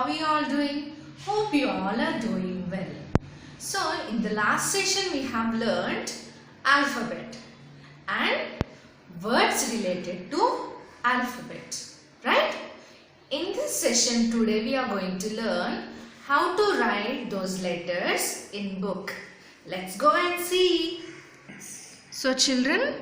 are we all doing? Hope you all are doing well. So in the last session we have learned alphabet and words related to alphabet, right? In this session today we are going to learn how to write those letters in book. Let's go and see. So children,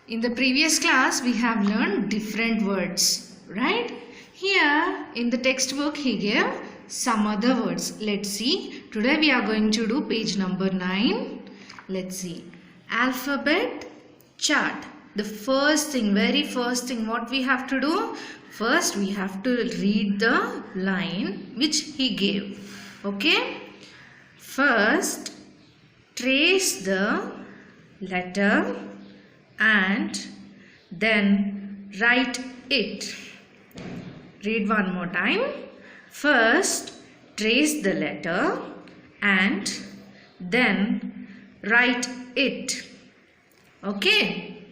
in the previous class we have learned different words, right? Here in the textbook he gave some other words. Let's see. Today we are going to do page number 9. Let's see. Alphabet chart. The first thing, very first thing what we have to do? First we have to read the line which he gave. Okay. First trace the letter and then write it. Read one more time. First trace the letter and then write it. Okay.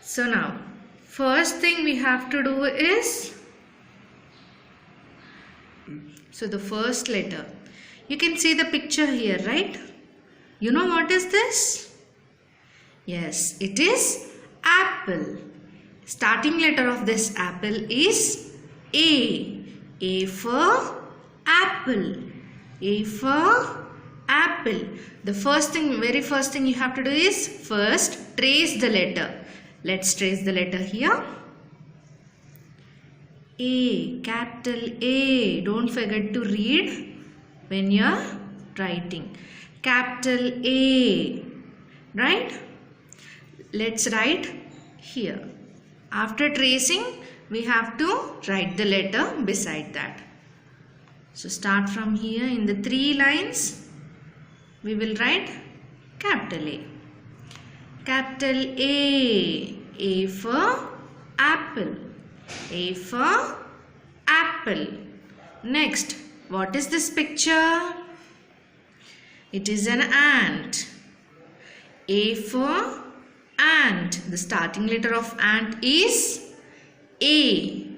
So now first thing we have to do is, so the first letter. You can see the picture here, right? You know what is this? Yes, it is apple. Starting letter of this apple is A. A for apple. A for apple. The first thing, very first thing you have to do is first trace the letter. Let's trace the letter here. A, capital A. Don't forget to read when you are writing. Capital A. Right? Let's write here. After tracing, we have to write the letter beside that. So start from here. In the 3 lines, we will write capital A. Capital A. A for apple. A for apple. Next, what is this picture? It is an ant. A for ant. The starting letter of ant is A.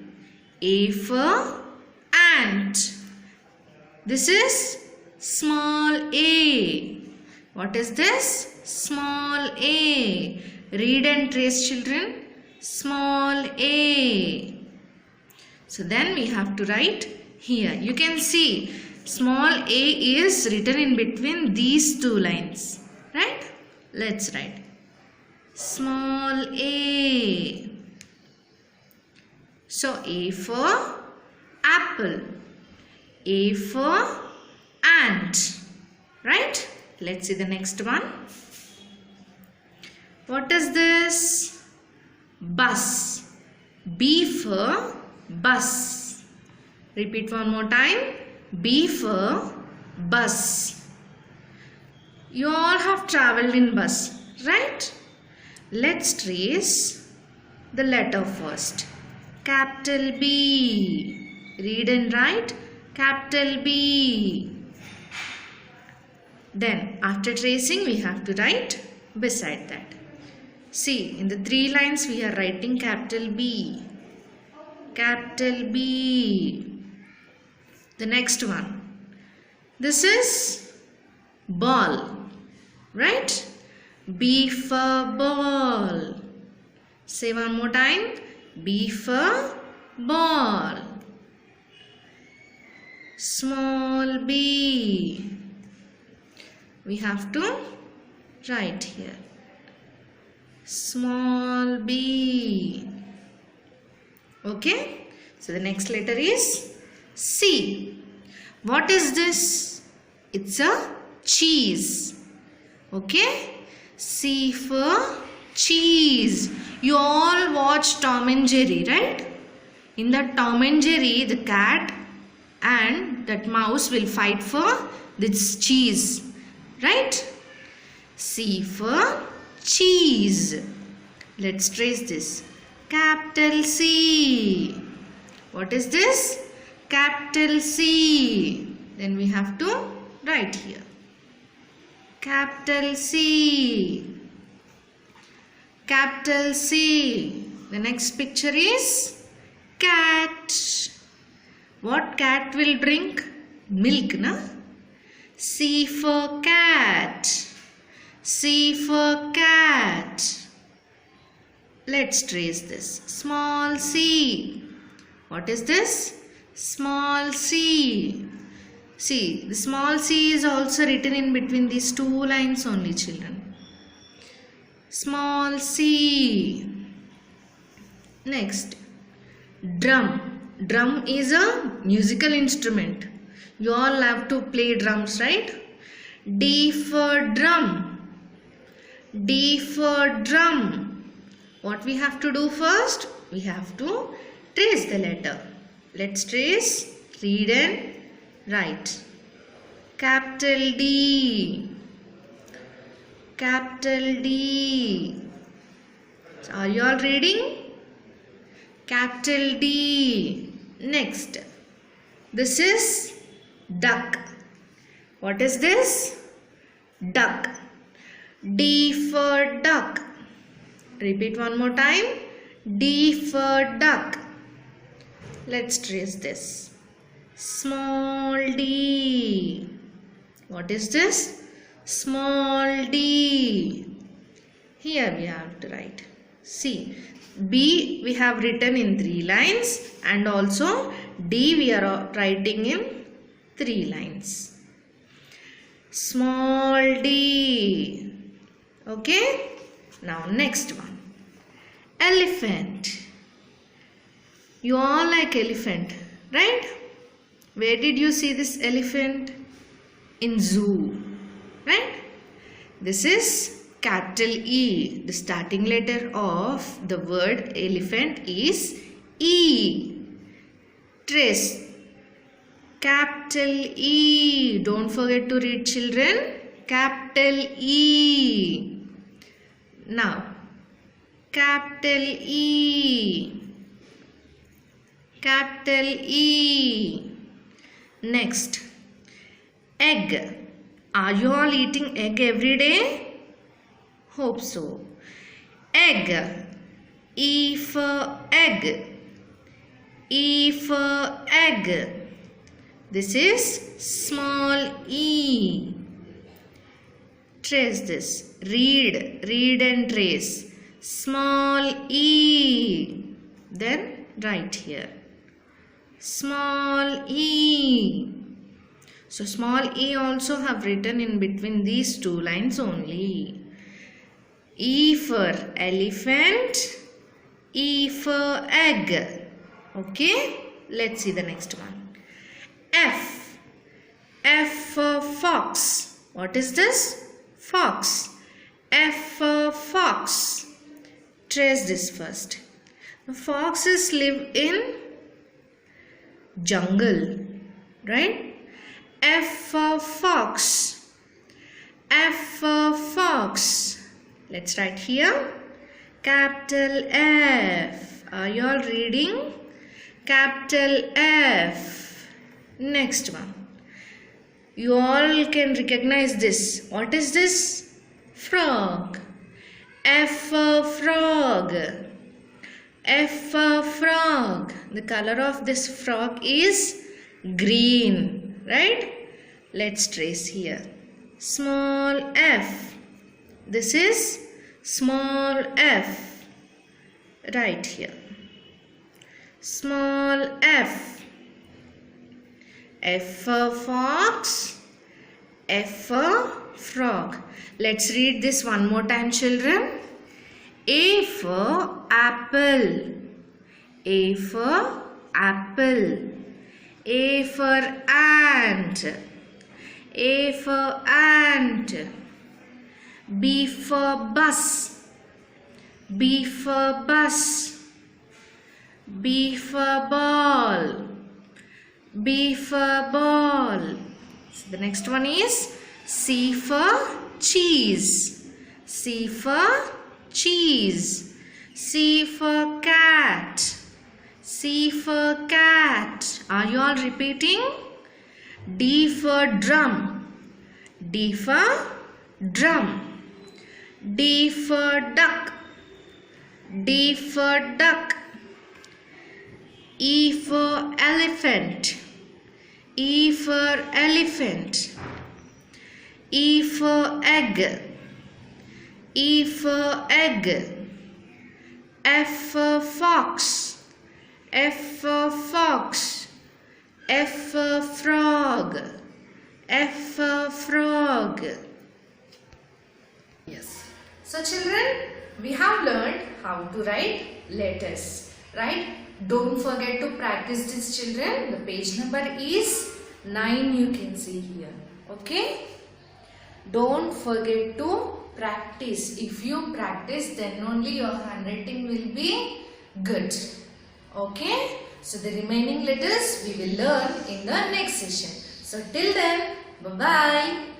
A for ant. This is small a. What is this? Small a. Read and trace, children. Small a. So then we have to write here. You can see small a is written in between these 2 lines. Right? Let's write. Small a. So A for apple. A for ant. Right? Let's see the next one. What is this? Bus. B for bus. Repeat one more time. B for bus. You all have travelled in bus, right? Let's trace the letter first. Capital B. Read and write. Capital B. Then after tracing we have to write beside that. See, in the 3 lines we are writing capital B. Capital B. The next one. This is ball. Right? B for ball. Say one more time. B for ball. Small b. We have to write here. Small b. Okay. So the next letter is C. What is this? It's a cheese. Okay. C for cheese. You all watch Tom and Jerry, right? In that Tom and Jerry, the cat and that mouse will fight for this cheese, right? C for cheese. Let's trace this. Capital C. What is this? Capital C. Then we have to write here. Capital C. Capital C. The next picture is cat. What cat will drink? Milk, na? C for cat. C for cat. Let's trace this. Small c. What is this? Small c. See, the small c is also written in between these two lines only, children. Small c. Next, drum. Drum is a musical instrument. You all have to play drums, right? D for drum. D for drum. What we have to do first? We have to trace the letter. Let's trace, read and write. Capital D. Capital D. Are you all reading? Capital D. Next, this is duck. What is this? Duck. D for duck. Repeat one more time. D for duck. Let's trace this. Small d. What is this? Small d. Here we have to write. See, B we have written in 3 lines and also D we are writing in 3 lines. Small d. Okay. Now next one. Elephant. You all like elephant, right? Where did you see this elephant? In zoo, right? This is capital E. The starting letter of the word elephant is E. Trace. Capital E. Don't forget to read, children. Capital E. Now, capital E. Capital E. Next, egg. Are you all eating egg every day? Hope so. Egg. E for egg. E for egg. This is small e. Trace this. Read. Read and trace. Small e. Then write here. Small e. So small e also have written in between these 2 lines only. E for elephant, E for egg. Okay, let's see the next one. F. F for fox. What is this? Fox. F for fox. Trace this first. The foxes live in jungle, right? F for fox. F for fox. Let's write here. Capital F. Are you all reading? Capital F. Next one. You all can recognize this. What is this? Frog. F for frog. F for frog. The color of this frog is green, right? Let's trace here. Small f. This is small f. Right here. Small f. F for fox. F for frog. Let's read this one more time, children. A for apple. A for apple. A for ant. A for ant. B for bus. B for bus. B for ball. B for ball. So the next one is C for cheese. C for cheese. C for cat. C for cat. Are you all repeating? D for drum. D for drum. D for duck. D for duck. E for elephant. E for elephant. E for egg. E for egg. F for fox. F for fox. F for frog. F for frog. Yes. So children, we have learned how to write letters, right? Don't forget to practice this, children. The page number is 9, you can see here. Okay? Don't forget to practice. If you practice, then only your handwriting will be good. Okay? So the remaining letters we will learn in the next session. So till then, bye-bye.